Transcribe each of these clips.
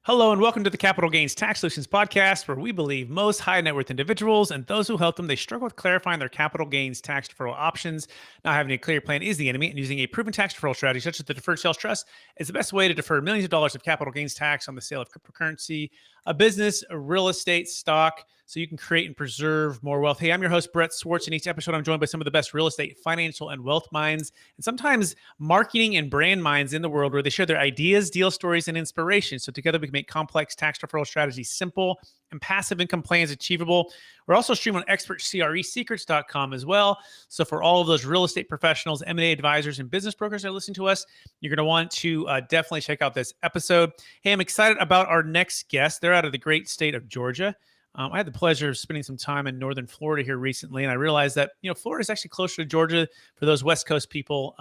Hello and welcome to the Capital Gains Tax Solutions podcast, where we believe most high net worth individuals and those who help them, they struggle with clarifying their capital gains tax deferral options. Not having a clear plan is the enemy, and using a proven tax deferral strategy such as the Deferred Sales Trust is the best way to defer millions of dollars of capital gains tax on the sale of cryptocurrency, a business, a real estate, stock, so you can create and preserve more wealth. Hey, I'm your host, Brett Swarts. In each episode, I'm joined by some of the best real estate, financial, and wealth minds, and sometimes marketing and brand minds in the world, where they share their ideas, deal stories, and inspiration. So together we can make complex tax deferral strategies simple and passive income plans achievable. We're also streaming on expertcresecrets.com as well. So for all of those real estate professionals, M&A advisors, and business brokers that are listening to us, you're going to want to definitely check out this episode. Hey, I'm excited about our next guest. They're out of the great state of Georgia. I had the pleasure of spending some time in northern Florida here recently, and I realized that Florida is actually closer to Georgia for those West Coast people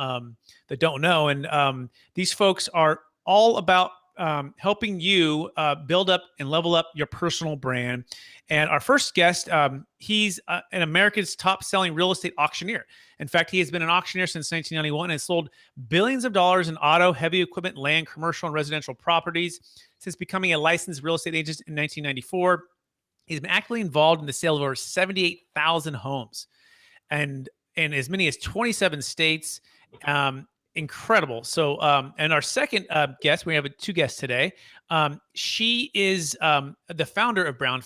that don't know. And these folks are all about helping you build up and level up your personal brand. And our first guest, he's an America's top-selling real estate auctioneer. In fact, he has been an auctioneer since 1991 and sold billions of dollars in auto, heavy equipment, land, commercial, and residential properties. Since becoming a licensed real estate agent in 1994, he's been actively involved in the sale of over 78,000 homes and in as many as 27 states. Incredible. So, and our second guest, we have two guests today. She is the founder of Brand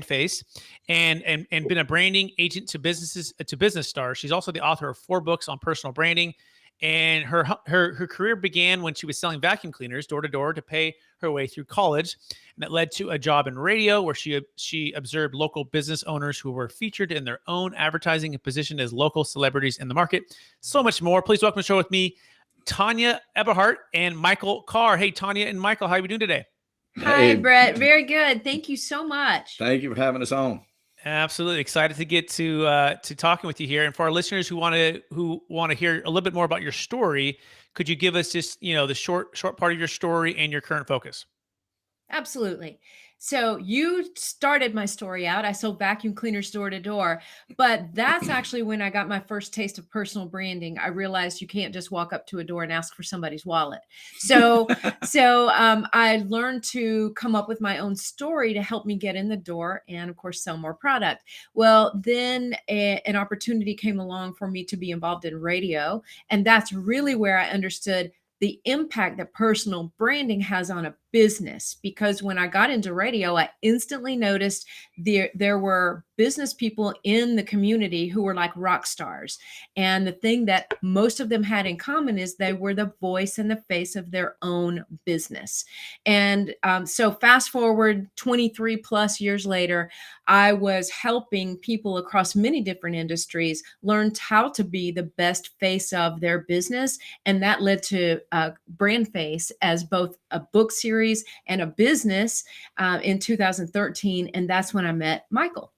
Face and been a branding agent to business stars. She's also the author of 4 books on personal branding. And her career began when she was selling vacuum cleaners door to door to pay her way through college. And that led to a job in radio where she observed local business owners who were featured in their own advertising and positioned as local celebrities in the market. So much more. Please welcome to the show with me, Tonya Eberhart and Michael Carr. Hey, Tonya and Michael, how are we doing today? Hi, Brett. Very good. Thank you so much. Thank you for having us on. Absolutely excited to get to talking with you here. And for our listeners who want to hear a little bit more about your story, could you give us just the short part of your story and your current focus? Absolutely. So you started my story out. I sold vacuum cleaners door to door, but that's actually when I got my first taste of personal branding. I realized you can't just walk up to a door and ask for somebody's wallet. So I learned to come up with my own story to help me get in the door and, of course, sell more product. Well, then an opportunity came along for me to be involved in radio. And that's really where I understood the impact that personal branding has on a business, because when I got into radio, I instantly noticed there were business people in the community who were like rock stars. And the thing that most of them had in common is they were the voice and the face of their own business. And so fast forward 23 plus years later, I was helping people across many different industries learn how to be the best face of their business. And that led to Brand Face as both a book series and a business in 2013. And that's when I met Michael.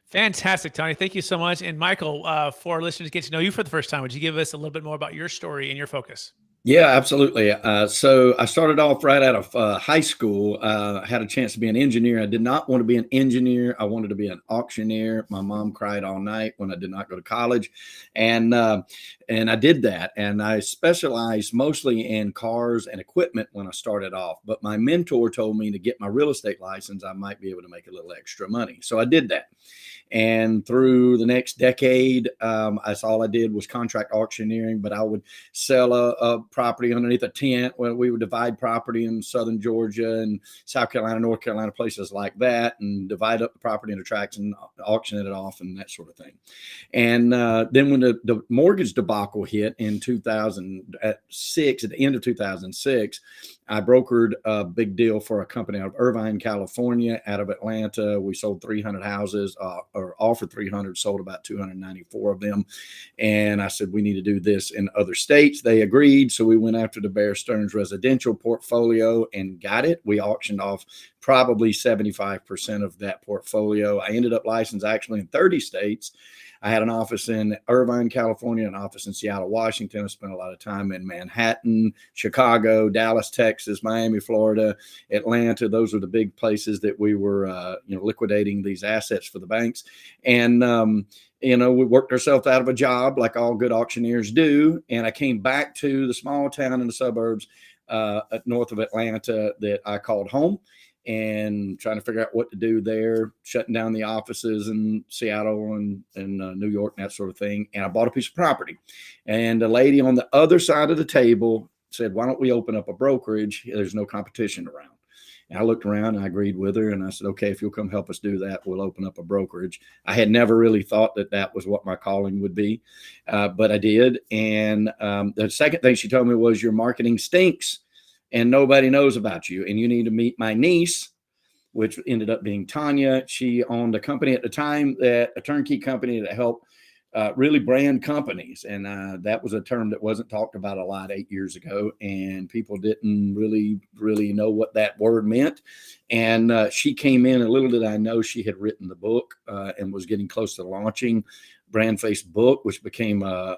Fantastic, Tony. Thank you so much. And Michael, for our listeners to get to know you for the first time, would you give us a little bit more about your story and your focus? Yeah, absolutely. So I started off right out of high school. I had a chance to be an engineer. I did not want to be an engineer. I wanted to be an auctioneer. My mom cried all night when I did not go to college. And I did that. And I specialized mostly in cars and equipment when I started off. But my mentor told me to get my real estate license, I might be able to make a little extra money. So I did that. And through the next decade, that's all I did was contract auctioneering, but I would sell a property underneath a tent where we would divide property in southern Georgia and South Carolina, North Carolina, places like that, and divide up the property into tracts and auction it off and that sort of thing. And then when the mortgage debacle hit in 2006, at the end of 2006, I brokered a big deal for a company out of Irvine, California, out of Atlanta. We sold 300 houses, or offered 300, sold about 294 of them. And I said, we need to do this in other states. They agreed. So we went after the Bear Stearns residential portfolio and got it. We auctioned off probably 75% of that portfolio. I ended up licensed actually in 30 states. I had an office in Irvine, California, an office in Seattle, Washington. I spent a lot of time in Manhattan, Chicago, Dallas, Texas, Miami, Florida, Atlanta. Those were the big places that we were, liquidating these assets for the banks. And, we worked ourselves out of a job like all good auctioneers do. And I came back to the small town in the suburbs north of Atlanta that I called home, and trying to figure out what to do there, shutting down the offices in Seattle and New York and that sort of thing. And I bought a piece of property, and a lady on the other side of the table said, "Why don't we open up a brokerage? There's no competition around." And I looked around and I agreed with her, and I said, "Okay, if you'll come help us do that, we'll open up a brokerage." I had never really thought that that was what my calling would be, but I did. And the second thing she told me was, "Your marketing stinks and nobody knows about you, and you need to meet my niece," which ended up being Tonya. She owned a company at the time, a turnkey company that helped really brand companies. And that was a term that wasn't talked about a lot 8 years ago. And people didn't really know what that word meant. And she came in, and little did I know she had written the book and was getting close to launching Brand Face book, which became a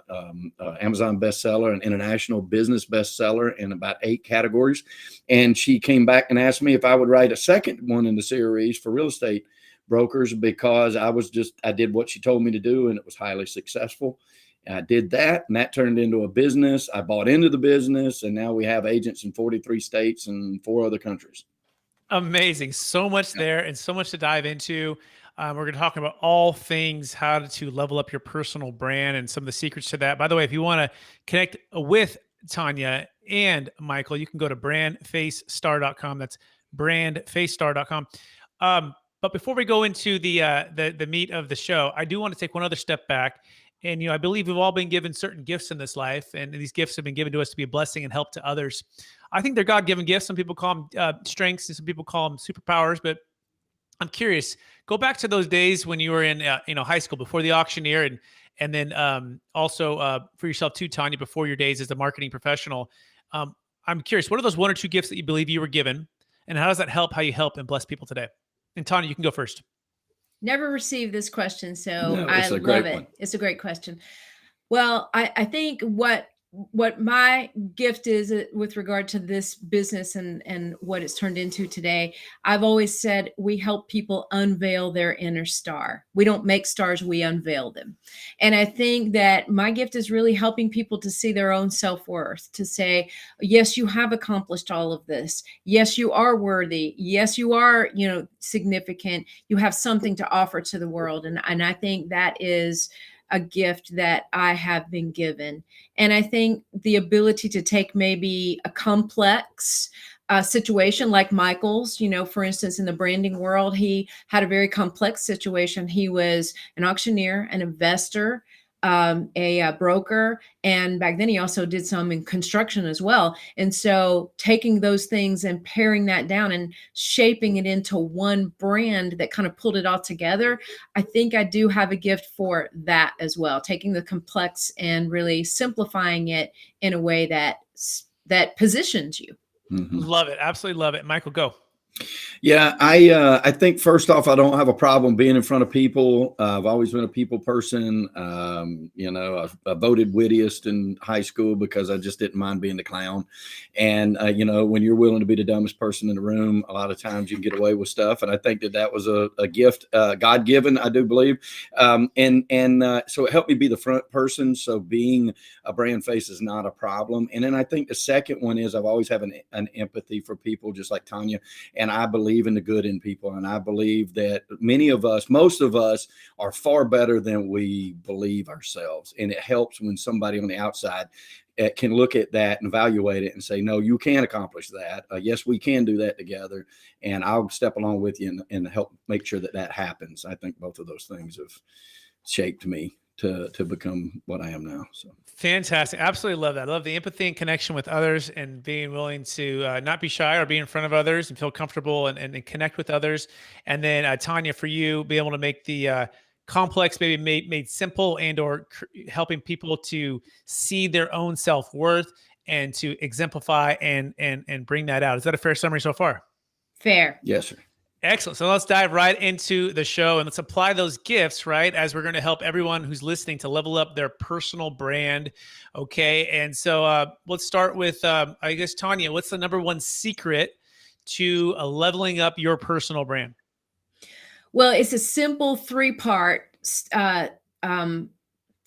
Amazon bestseller, an international business bestseller in about 8 categories. And she came back and asked me if I would write a second one in the series for real estate brokers, because I did what she told me to do, and it was highly successful. And I did that, and that turned into a business. I bought into the business, and now we have agents in 43 states and 4 other countries. Amazing. So much there and so much to dive into. We're going to talk about all things how to level up your personal brand and some of the secrets to that. By the way, if you want to connect with Tonya and Michael, you can go to brandfacestar.com. That's brandfacestar.com. But before we go into the meat of the show, I do want to take one other step back. And, I believe we've all been given certain gifts in this life, and these gifts have been given to us to be a blessing and help to others. I think they're God-given gifts. Some people call them strengths, and some people call them superpowers. But I'm curious. Go back to those days when you were in, high school before the auctioneer, and then also for yourself too, Tonya, before your days as a marketing professional. I'm curious. What are those 1 or 2 gifts that you believe you were given, and how does that help how you help and bless people today? And Tonya, you can go first. Never received this question, so No, I it's a love great it. one. It's a great question. Well, I think what my gift is with regard to this business and what it's turned into today, I've always said we help people unveil their inner star. We don't make stars, we unveil them. And I think that my gift is really helping people to see their own self-worth, to say, yes, you have accomplished all of this. Yes, you are worthy. Yes, you are, significant. You have something to offer to the world. And I think that is a gift that I have been given. And I think the ability to take maybe a complex situation like Michael's, for instance, in the branding world, he had a very complex situation. He was an auctioneer, an investor, a broker, and back then he also did some in construction as well. And so taking those things and paring that down and shaping it into one brand that kind of pulled it all together, I think I do have a gift for that as well, taking the complex and really simplifying it in a way that positions you. Mm-hmm. Love it. Absolutely love it. Michael, go. Yeah, I think first off, I don't have a problem being in front of people. I've always been a people person. I voted wittiest in high school because I just didn't mind being the clown. And, when you're willing to be the dumbest person in the room, a lot of times you can get away with stuff. And I think that was a gift, God-given, I do believe. So it helped me be the front person. So being a brand face is not a problem. And then I think the second one is I've always had an empathy for people, just like Tonya. And I believe in the good in people. And I believe that most of us are far better than we believe ourselves. And it helps when somebody on the outside can look at that and evaluate it and say, no, you can accomplish that. Yes, we can do that together. And I'll step along with you and help make sure that happens. I think both of those things have shaped me to become what I am now. So fantastic. Absolutely love that. I love the empathy and connection with others and being willing to not be shy or be in front of others and feel comfortable and connect with others. And then Tonya, for you, be able to make the complex maybe made simple and or helping people to see their own self-worth and to exemplify and bring that out. Is that a fair summary so far? Fair. Yes, sir. Excellent. So let's dive right into the show and let's apply those gifts, right? As we're going to help everyone who's listening to level up their personal brand. Okay. And so let's start with, I guess, Tonya, what's the number one secret to leveling up your personal brand? Well, it's a simple 3-part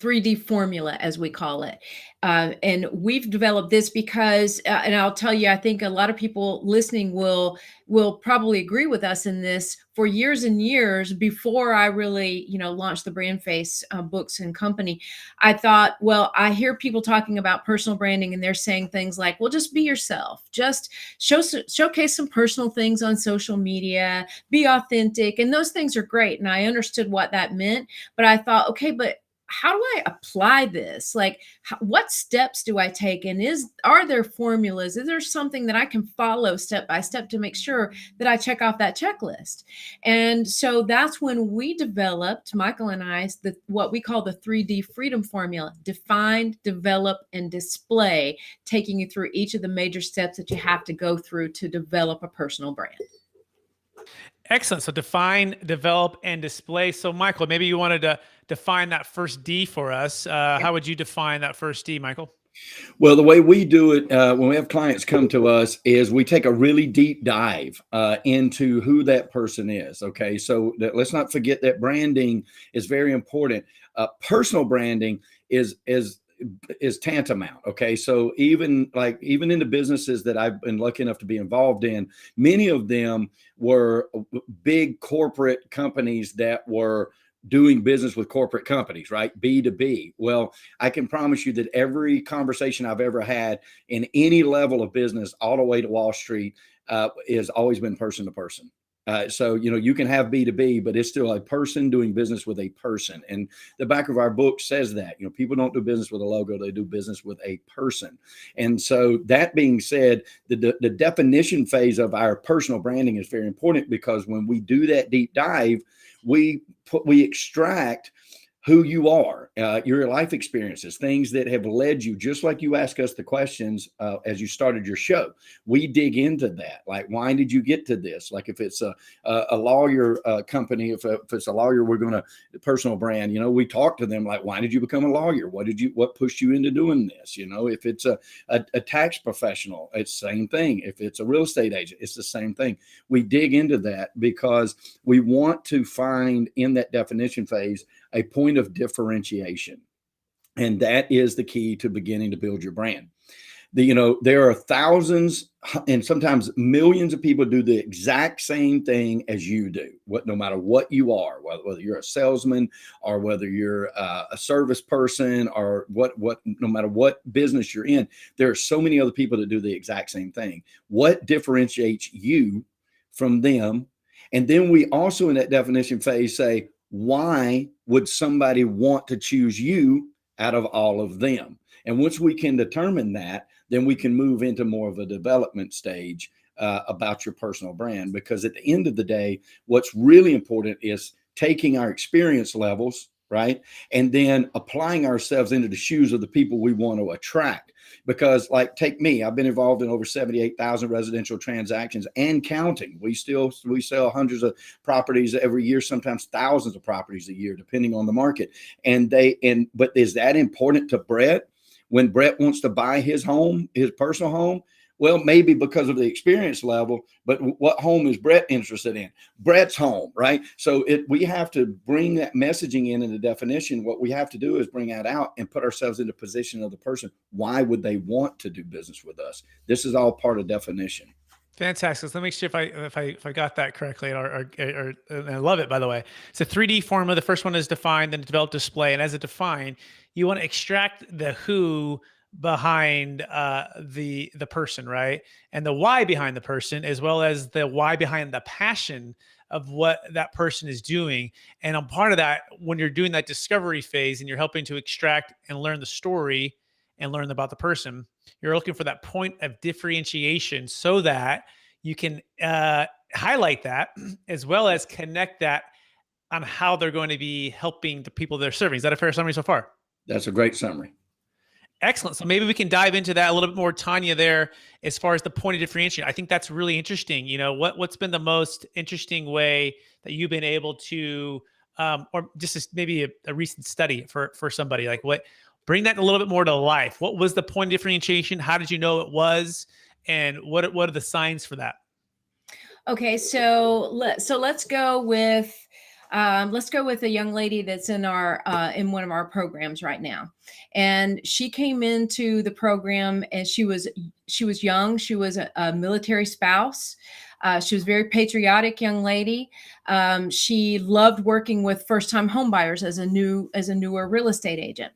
3D formula, as we call it. And we've developed this because, and I'll tell you, I think a lot of people listening will probably agree with us in this. For years and years before I really, launched the Brand Face books and company, I thought, well, I hear people talking about personal branding and they're saying things like, well, just be yourself, just showcase some personal things on social media, be authentic. And those things are great. And I understood what that meant, but I thought, okay, but how do I apply this? Like, what steps do I take? And are there formulas? Is there something that I can follow step by step to make sure that I check off that checklist? And so that's when we developed, Michael and I, what we call the 3D freedom formula: define, develop, and display, taking you through each of the major steps that you have to go through to develop a personal brand. Excellent. So define, develop, and display. So Michael, maybe you wanted to define that first D for us. How would you define that first D, Michael? Well, the way we do it when we have clients come to us is we take a really deep dive into who that person is. Okay, so let's not forget that branding is very important. Personal branding is tantamount. Okay, so even in the businesses that I've been lucky enough to be involved in, many of them were big corporate companies that were doing business with corporate companies, right? B2B. Well, I can promise you that every conversation I've ever had in any level of business, all the way to Wall Street, has always been person to person. So, you can have B2B, but it's still a person doing business with a person. And the back of our book says that, people don't do business with a logo, they do business with a person. And so that being said, the definition phase of our personal branding is very important, because when we do that deep dive, we extract who you are, your life experiences, things that have led you, just like you ask us the questions as you started your show. We dig into that. Like, why did you get to this? Like, if it's a lawyer company, if it's a lawyer, we're going to personal brand, we talk to them like, why did you become a lawyer? What pushed you into doing this? If it's a tax professional, it's the same thing. If it's a real estate agent, it's the same thing. We dig into that because we want to find in that definition phase a point of differentiation. And that is the key to beginning to build your brand. There are thousands and sometimes millions of people do the exact same thing as you do, no matter what you are, whether you're a salesman or whether you're a service person or no matter what business you're in, there are so many other people that do the exact same thing. What differentiates you from them? And then we also, in that definition phase, say, why would somebody want to choose you out of all of them? And once we can determine that, then we can move into more of a development stage about your personal brand. Because at the end of the day, what's really important is taking our experience levels, right? And then applying ourselves into the shoes of the people we want to attract. Because take me, I've been involved in over 78,000 residential transactions and counting. We sell hundreds of properties every year, sometimes thousands of properties a year, depending on the market. But is that important to Brett when Brett wants to buy his home, his personal home? Well, maybe because of the experience level, but what home is Brett interested in? Brett's home, right? So we have to bring that messaging in the definition. What we have to do is bring that out and put ourselves in the position of the person. Why would they want to do business with us? This is all part of definition. Fantastic. So let me see if I got that correctly, or and I love it, by the way. It's a 3D formula. The first one is define, then develop, display, and as it define, you want to extract the who behind the person, right? And the why behind the person, as well as the why behind the passion of what that person is doing. And on part of that, when you're doing that discovery phase and you're helping to extract and learn the story and learn about the person, you're looking for that point of differentiation so that you can highlight that as well as connect that on how they're going to be helping the people they're serving. Is that a fair summary so far? That's a great summary. Excellent. So maybe we can dive into that a little bit more, Tonya, there, as far as the point of differentiation. I think that's really interesting. What's been the most interesting way that you've been able to, or just maybe a recent study for somebody, bring that a little bit more to life. What was the point of differentiation? How did you know it was? And what are the signs for that? Okay, so let's go with Let's go with a young lady that's in in one of our programs right now. And she came into the program and she was young. She was a military spouse. She was a very patriotic young lady. She loved working with first-time homebuyers as a newer real estate agent.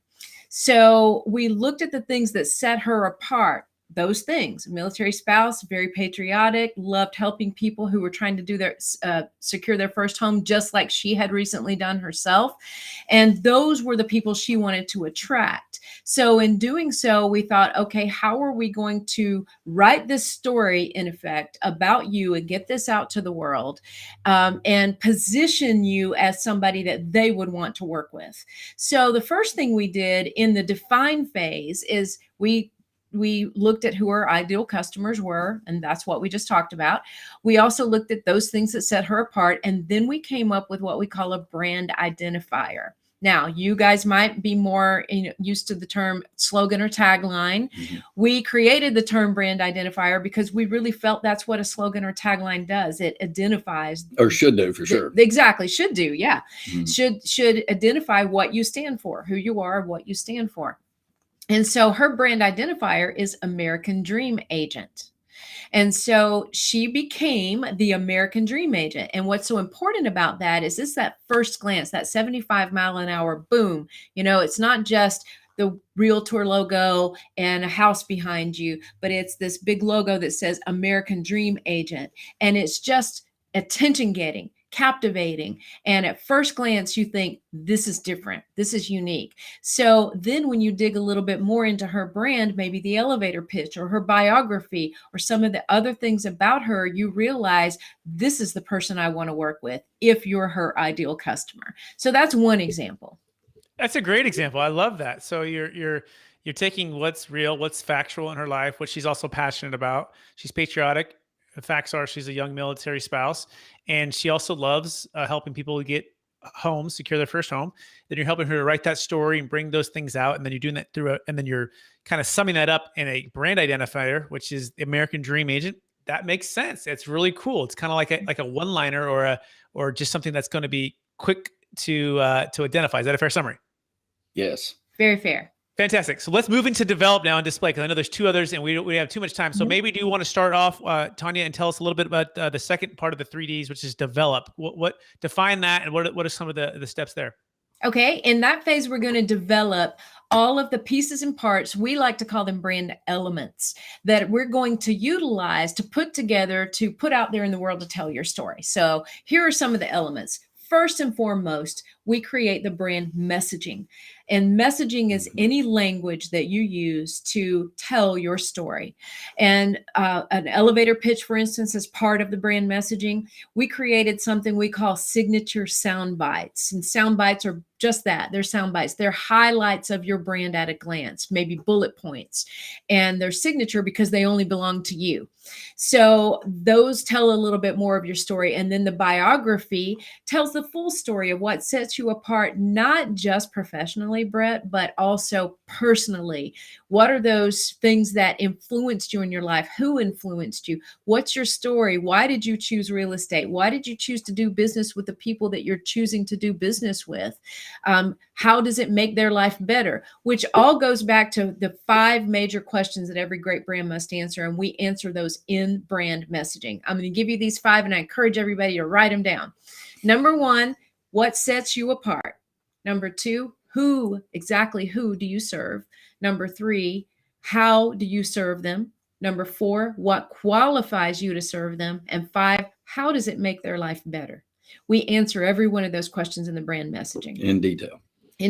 So we looked at the things that set her apart. Those things: military spouse, very patriotic, loved helping people who were trying to do their secure their first home, just like she had recently done herself. And those were the people she wanted to attract. So in doing so, we thought, okay, how are we going to write this story, in effect, about you and get this out to the world, and position you as somebody that they would want to work with? So the first thing we did in the define phase is we looked at who our ideal customers were, and that's what we just talked about. We also looked at those things that set her apart, and then we came up with what we call a brand identifier. Now, you guys might be more used to the term slogan or tagline. Mm-hmm. We created the term brand identifier because we really felt that's what a slogan or tagline does. It identifies, or should do, for sure. Exactly, should do, yeah. Mm-hmm. Should identify what you stand for, who you are, what you stand for. And so her brand identifier is American Dream Agent. And so she became the American Dream Agent. And what's so important about that is that first glance, that 75-mile-an-hour boom. It's not just the realtor logo and a house behind you, but it's this big logo that says American Dream Agent. And it's just attention getting, captivating. And at first glance, you think, this is different. This is unique. So then when you dig a little bit more into her brand, maybe the elevator pitch or her biography or some of the other things about her, you realize this is the person I want to work with if you're her ideal customer. So that's one example. That's a great example. I love that. So you're taking what's real, what's factual in her life, what she's also passionate about. She's patriotic. The facts are she's a young military spouse, and she also loves helping people get homes, secure their first home. Then you're helping her to write that story and bring those things out, and then you're doing that and then you're kind of summing that up in a brand identifier, which is the American Dream Agent. That makes sense. It's really cool. It's kind of like a one-liner or just something that's going to be quick to identify. Is that a fair summary? Yes. Very fair. Fantastic. So let's move into develop now and display, because I know there's two others and we have too much time. So maybe do you want to start off, Tonya, and tell us a little bit about the second part of the 3Ds, which is develop. What define that, and what are some of the steps there? Okay. In that phase, we're going to develop all of the pieces and parts. We like to call them brand elements that we're going to utilize to put together, to put out there in the world to tell your story. So here are some of the elements. First and foremost, we create the brand messaging. And messaging is any language that you use to tell your story. And an elevator pitch, for instance, is part of the brand messaging. We created something we call signature sound bites. And sound bites are just that. They're sound bites. They're highlights of your brand at a glance, maybe bullet points. And they're signature because they only belong to you. So those tell a little bit more of your story. And then the biography tells the full story of what sets you apart, not just professionally, Brett, but also personally. What are those things that influenced you in your life? Who influenced you? What's your story? Why did you choose real estate? Why did you choose to do business with the people that you're choosing to do business with? How does it make their life better? Which all goes back to the 5 major questions that every great brand must answer. And we answer those in brand messaging. I'm going to give you these 5, and I encourage everybody to write them down. Number 1, what sets you apart? Number 2, exactly who do you serve? Number 3, how do you serve them? Number 4, what qualifies you to serve them? And 5, how does it make their life better? We answer every one of those questions in the brand messaging. In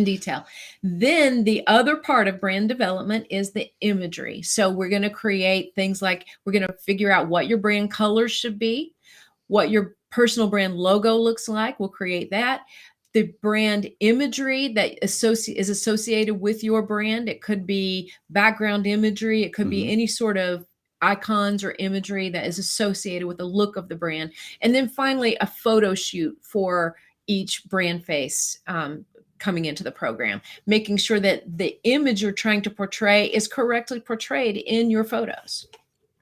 detail. Then the other part of brand development is the imagery. So we're going to create things like, we're going to figure out what your brand colors should be, what your personal brand logo looks like. We'll create that. The brand imagery that is associated with your brand. It could be background imagery. It could be any sort of icons or imagery that is associated with the look of the brand. And then finally, a photo shoot for each brand face coming into the program, making sure that the image you're trying to portray is correctly portrayed in your photos.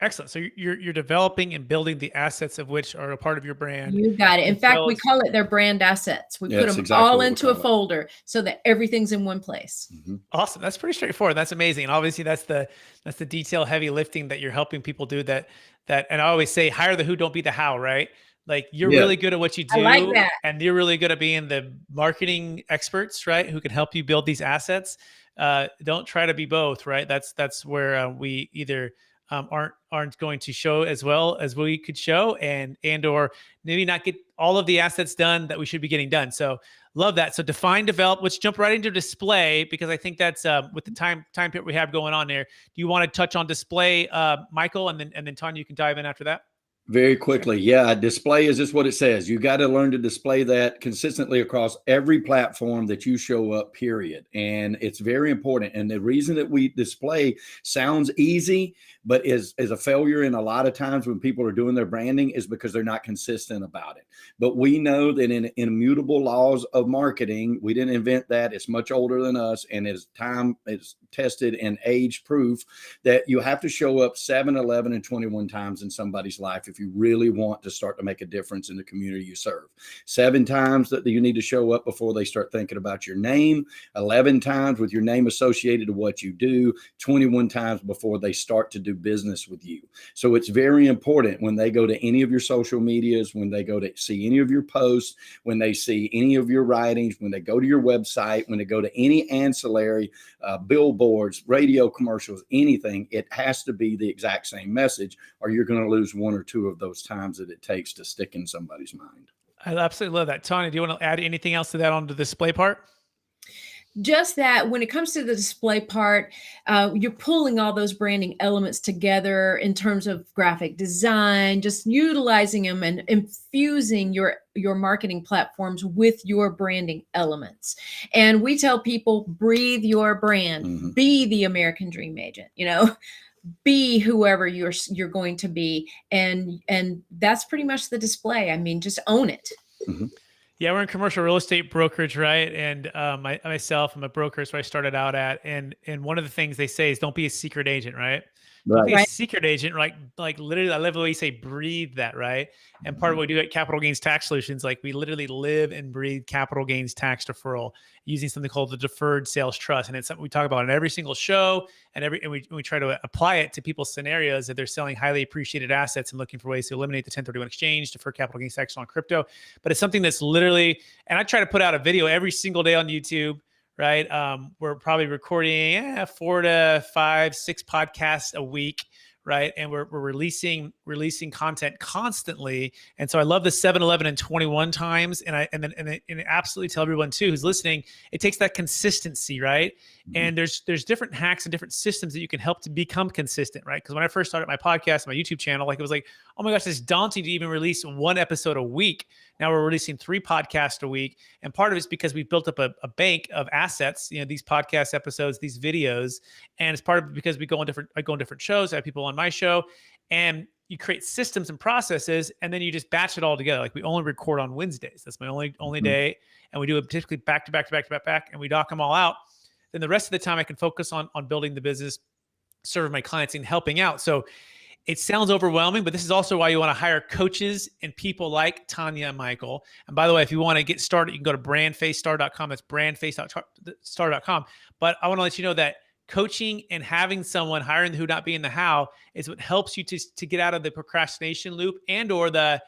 Excellent. So you're developing and building the assets of which are a part of your brand. You got it. In as fact, well we as- call it their brand assets. We Yeah, put that's them exactly all what we into a call it. folder so that everything's in one place. Awesome. That's pretty straightforward. That's amazing. And obviously that's the detail heavy lifting that you're helping people do and I always say hire the who, don't be the how, right? Like you're Yeah. really good at what you I like do that. and you're really good at being the marketing experts, right? Who can help you build these assets. Don't try to be both, right? That's where we either aren't going to show as well as we could show or maybe not get all of the assets done that we should be getting done. So love that. So define, develop. Let's jump right into display because I think that's with the time period we have going on there. Do you want to touch on display, Michael, and then Tonya, you can dive in after that? Very quickly. Yeah. Display is just what it says. You got to learn to display that consistently across every platform that you show up, period. And it's very important. And the reason that we display sounds easy, but is a failure in a lot of times when people are doing their branding is because they're not consistent about it. But we know that in immutable laws of marketing, we didn't invent that. It's much older than us. And it's tested and age proof that you have to show up 7, 11, and 21 times in somebody's life if you really want to start to make a difference in the community you serve. 7 times that you need to show up before they start thinking about your name, 11 times with your name associated to what you do, 21 times before they start to do business with you. So it's very important when they go to any of your social medias, when they go to see any of your posts, when they see any of your writings, when they go to your website, when they go to any ancillary billboards, radio commercials, anything, it has to be the exact same message or you're going to lose 1 or 2 of those times that it takes to stick in somebody's mind. I absolutely love that. Tonya, do you want to add anything else to that on the display part? Just that when it comes to the display part, you're pulling all those branding elements together in terms of graphic design, just utilizing them and infusing your marketing platforms with your branding elements. And we tell people, breathe your brand, be the American Dream Agent, be whoever you're going to be. And that's pretty much the display. I mean, just own it. Yeah, we're in commercial real estate brokerage, right? And myself, I'm a broker, so I started out at, and one of the things they say is don't be a secret agent, right? Don't be a secret agent, like literally, I love the way you say breathe that, right? And part of what we do at Capital Gains Tax Solutions, like we literally live and breathe capital gains tax deferral using something called the Deferred Sales Trust, and it's something we talk about in every single show, and we try to apply it to people's scenarios that they're selling highly appreciated assets and looking for ways to eliminate the 1031 exchange, defer capital gains tax on crypto. But it's something that's literally, and I try to put out a video every single day on YouTube. Right. We're probably recording 4 to 5, 6 podcasts a week. Right. And we're releasing content constantly. And so I love the 7, 11, and 21 times. And I absolutely tell everyone too, who's listening, it takes that consistency. Right. And there's different hacks and different systems that you can help to become consistent. Right. Because when I first started my podcast, my YouTube channel, like it was like, oh my gosh, it's daunting to even release 1 episode a week. Now we're releasing 3 podcasts a week. And part of it's because we've built up a bank of assets, these podcast episodes, these videos. And it's part of it because I go on different shows. I have people on my show, and you create systems and processes, and then you just batch it all together. Like we only record on Wednesdays. That's my only day. And we do it typically back to back, and we dock them all out. Then the rest of the time I can focus on building the business, serving my clients and helping out. So it sounds overwhelming, but this is also why you want to hire coaches and people like Tonya and Michael. And by the way, if you want to get started, you can go to brandfacestar.com. That's brandfacestar.com. But I want to let you know that coaching and having someone, hiring the who, not being the how, is what helps you to get out of the procrastination loop or the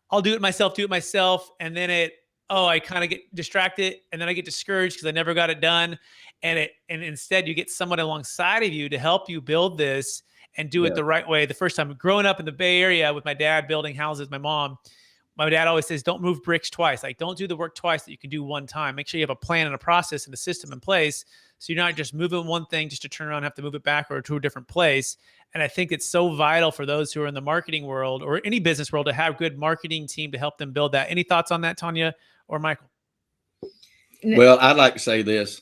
I'll do it myself. And then I kind of get distracted and then I get discouraged because I never got it done. And instead you get someone alongside of you to help you build this and do it the right way. The first time growing up in the Bay Area with my dad building houses, my dad always says, don't move bricks twice. Like don't do the work twice that you can do one time. Make sure you have a plan and a process and a system in place. So you're not just moving one thing just to turn around and have to move it back or to a different place. And I think it's so vital for those who are in the marketing world or any business world to have good marketing team to help them build that. Any thoughts on that, Tonya or Michael? Well, I'd like to say this.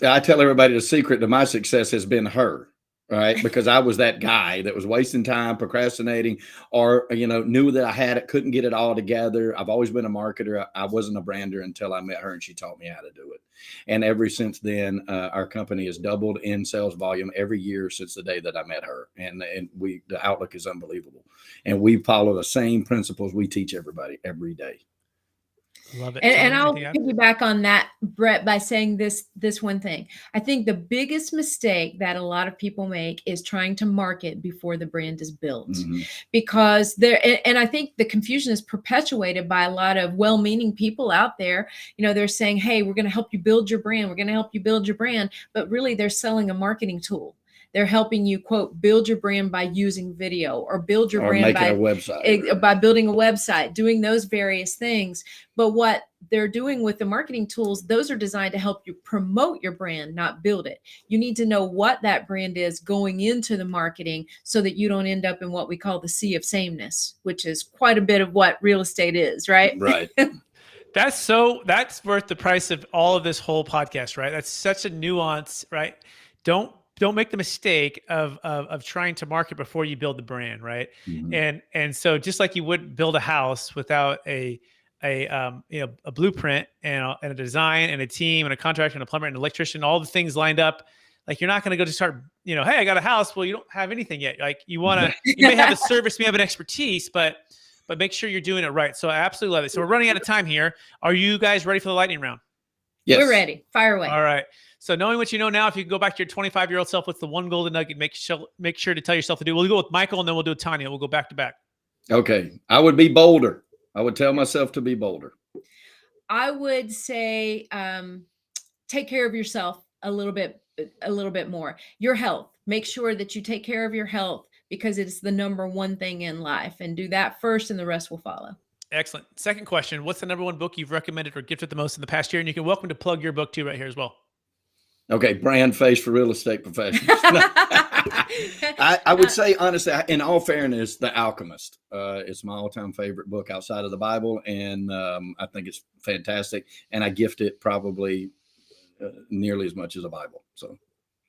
I tell everybody the secret to my success has been her. right? Because I was that guy that was wasting time, procrastinating, or, knew that I had it, couldn't get it all together. I've always been a marketer. I wasn't a brander until I met her and she taught me how to do it. And ever since then, our company has doubled in sales volume every year since the day that I met her. And the outlook is unbelievable. And we follow the same principles we teach everybody every day. Love it. And I'll piggyback on that, Brett, by saying this one thing. I think the biggest mistake that a lot of people make is trying to market before the brand is built, because and I think the confusion is perpetuated by a lot of well-meaning people out there. They're saying, hey, we're going to help you build your brand. We're going to help you build your brand. But really, they're selling a marketing tool. They're helping you, quote, build your brand by using video, or build your brand by a website, by building a website, doing those various things. But what they're doing with the marketing tools, those are designed to help you promote your brand, not build it. You need to know what that brand is going into the marketing so that you don't end up in what we call the sea of sameness, which is quite a bit of what real estate is, right? Right. That's worth the price of all of this whole podcast, right? That's such a nuance, right? Don't make the mistake of trying to market before you build the brand, right? And so just like you wouldn't build a house without a blueprint and a design and a team and a contractor and a plumber and an electrician, all the things lined up, like you're not going to go just start, hey, I got a house. Well, you don't have anything yet. Like you may have a service, you may have an expertise, but make sure you're doing it right. So I absolutely love it. So we're running out of time here. Are you guys ready for the lightning round? Yes. We're ready. Fire away. All right. So knowing what you know now, if you can go back to your 25-year-old self, what's the one golden nugget make sure to tell yourself to do? We'll go with Michael and then we'll do Tonya. We'll go back to back. Okay. I would be bolder. I would tell myself to be bolder. I would say take care of yourself a little bit more. Your health. Make sure that you take care of your health, because it's the number one thing in life, and do that first and the rest will follow. Excellent. Second question. What's the number one book you've recommended or gifted the most in the past year? And you can welcome to plug your book too right here as well. Okay. Brand face for real estate professionals. I would say, honestly, in all fairness, The Alchemist is my all-time favorite book outside of the Bible. And I think it's fantastic. And I gift it probably nearly as much as the Bible. So.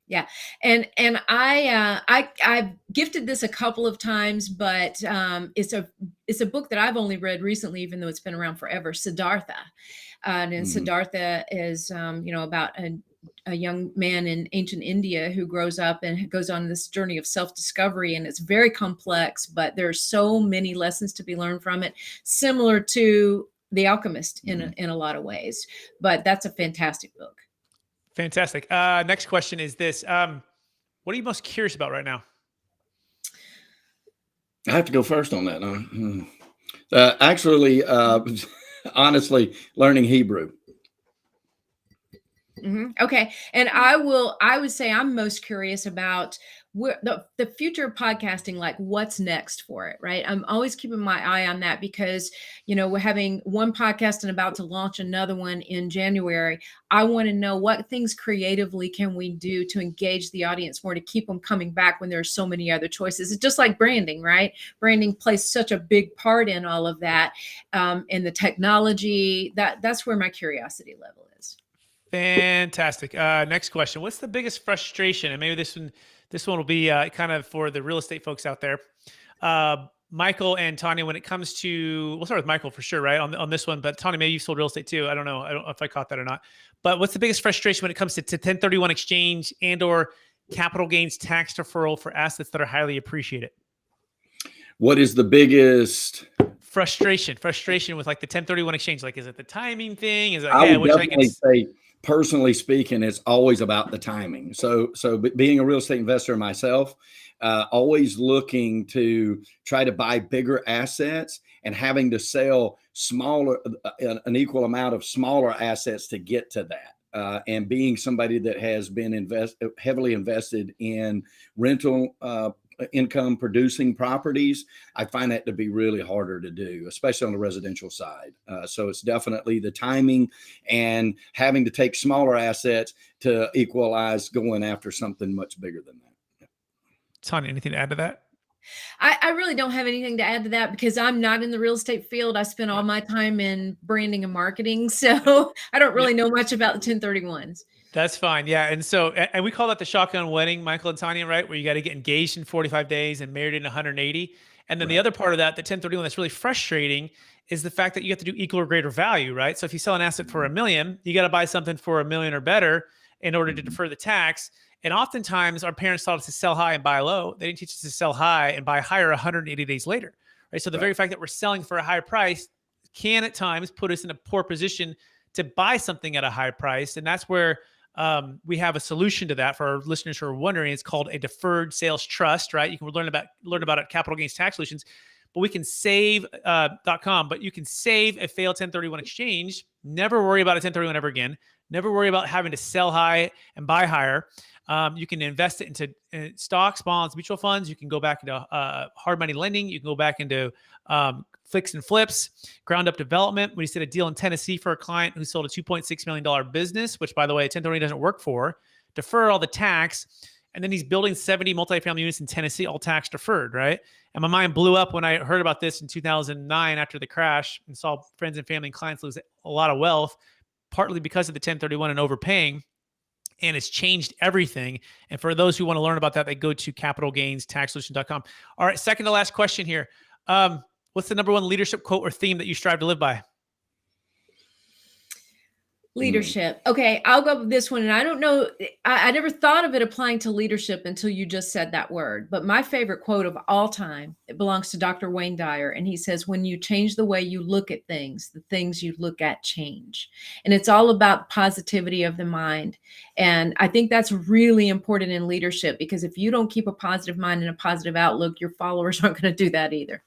Yeah. And I've gifted this a couple of times, but it's a book that I've only read recently, even though it's been around forever, Siddhartha. And Siddhartha is, about a young man in ancient India who grows up and goes on this journey of self-discovery. And it's very complex, but there's so many lessons to be learned from it, similar to The Alchemist in a lot of ways. But that's a fantastic book. Fantastic. Next question is this. What are you most curious about right now? I have to go first on that. Actually, honestly, learning Hebrew. Okay. And I would say I'm most curious about where the future of podcasting, like what's next for it, right? I'm always keeping my eye on that because, we're having one podcast and about to launch another one in January. I want to know what things creatively can we do to engage the audience more, to keep them coming back when there are so many other choices. It's just like branding, right? Branding plays such a big part in all of that. And the technology, that's where my curiosity level is. Fantastic. Next question. What's the biggest frustration? And maybe this one will be kind of for the real estate folks out there. Michael and Tonya, when it comes to, we'll start with Michael for sure, right? On this one, but Tonya, maybe you sold real estate too. I don't know if I caught that or not. But what's the biggest frustration when it comes to 1031 exchange and or capital gains tax deferral for assets that are highly appreciated? What is the biggest frustration with like the 1031 exchange? Like, is it the timing thing? Is it like, I would definitely say, personally speaking, it's always about the timing. So being a real estate investor myself, always looking to try to buy bigger assets and having to sell an equal amount of smaller assets to get to that. And being somebody that has been heavily invested in rental income producing properties, I find that to be really harder to do, especially on the residential side. So it's definitely the timing and having to take smaller assets to equalize going after something much bigger than that. Tonya, anything to add to that? I really don't have anything to add to that because I'm not in the real estate field. I spend all my time in branding and marketing. So I don't really know much about the 1031s. That's fine. Yeah. And so, and we call that the shotgun wedding, Michael and Tonya, right? Where you got to get engaged in 45 days and married in 180. And then the Right. other part of that, the 1031 that's really frustrating is the fact that you have to do equal or greater value, right? So if you sell an asset for $1 million, you got to buy something for $1 million or better in order to defer the tax. And oftentimes our parents taught us to sell high and buy low. They didn't teach us to sell high and buy higher 180 days later, right? So the very fact that we're selling for a higher price can at times put us in a poor position to buy something at a high price. And that's where we have a solution to that for our listeners who are wondering. It's called a deferred sales trust, right? You can learn about it at Capital Gains Tax Solutions. But we can save .com, but you can save a failed 1031 exchange. Never worry about a 1031 ever again. Never worry about having to sell high and buy higher. You can invest it into stocks, bonds, mutual funds. You can go back into hard money lending. You can go back into fix and flips, ground up development. We just did a deal in Tennessee for a client who sold a $2.6 million business, which, by the way, 1030 doesn't work for. Defer all the tax. And then he's building 70 multifamily units in Tennessee, all tax deferred, right? And my mind blew up when I heard about this in 2009 after the crash and saw friends and family and clients lose a lot of wealth, partly because of the 1031 and overpaying. And it's changed everything. And for those who want to learn about that, they go to capitalgainstaxsolution.com. All right, second to last question here. What's the number one leadership quote or theme that you strive to live by? Leadership. Okay, I'll go with this one. And I don't know, I never thought of it applying to leadership until you just said that word. But my favorite quote of all time, it belongs to Dr. Wayne Dyer. And he says, when you change the way you look at things, the things you look at change. And it's all about positivity of the mind. And I think that's really important in leadership, because if you don't keep a positive mind and a positive outlook, your followers aren't going to do that either.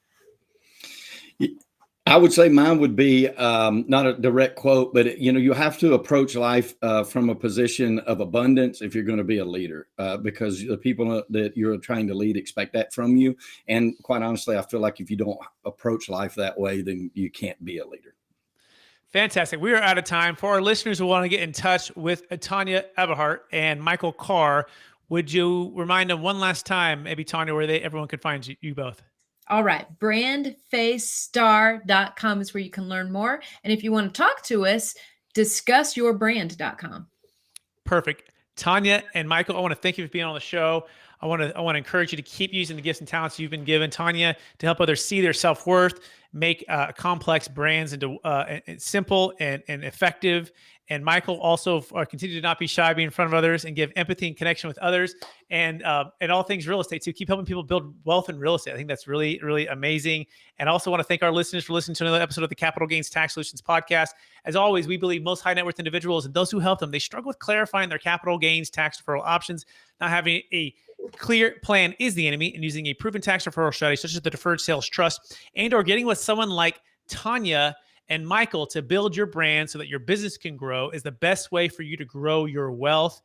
I would say mine would be not a direct quote, but you have to approach life from a position of abundance if you're going to be a leader, because the people that you're trying to lead expect that from you. And quite honestly, I feel like if you don't approach life that way, then you can't be a leader. Fantastic. We are out of time. For our listeners who want to get in touch with Tonya Eberhart and Michael Carr, would you remind them one last time, maybe Tonya, where everyone could find you both? All right. Brandfacestar.com is where you can learn more. And if you want to talk to us, discussyourbrand.com. Perfect. Tonya and Michael, I want to thank you for being on the show. I want to encourage you to keep using the gifts and talents you've been given, Tonya, to help others see their self-worth, make complex brands into simple and effective. And Michael, also continue to not be shy, be in front of others, and give empathy and connection with others, and all things real estate too. Keep helping people build wealth in real estate. I think that's really, really amazing. And I also want to thank our listeners for listening to another episode of the Capital Gains Tax Solutions podcast. As always, we believe most high net worth individuals and those who help them, they struggle with clarifying their capital gains tax deferral options. Not having a clear plan is the enemy, and using a proven tax deferral strategy such as the Deferred Sales Trust, and or getting with someone like Tonya and Michael to build your brand so that your business can grow is the best way for you to grow your wealth.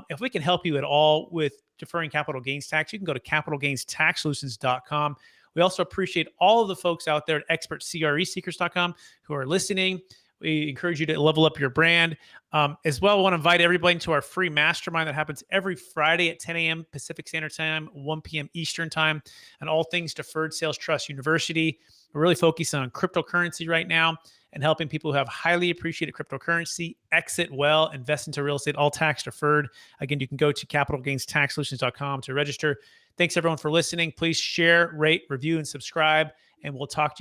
If we can help you at all with deferring capital gains tax, you can go to capitalgainstaxsolutions.com. We also appreciate all of the folks out there at expertcreseekers.com who are listening. We encourage you to level up your brand. As well, I want to invite everybody to our free mastermind that happens every Friday at 10 a.m. Pacific Standard Time, 1 p.m. Eastern Time, and all things Deferred Sales Trust University. We're really focusing on cryptocurrency right now and helping people who have highly appreciated cryptocurrency exit well, invest into real estate, all tax deferred. Again, you can go to capitalgainstaxsolutions.com to register. Thanks everyone for listening. Please share, rate, review, and subscribe, and we'll talk to you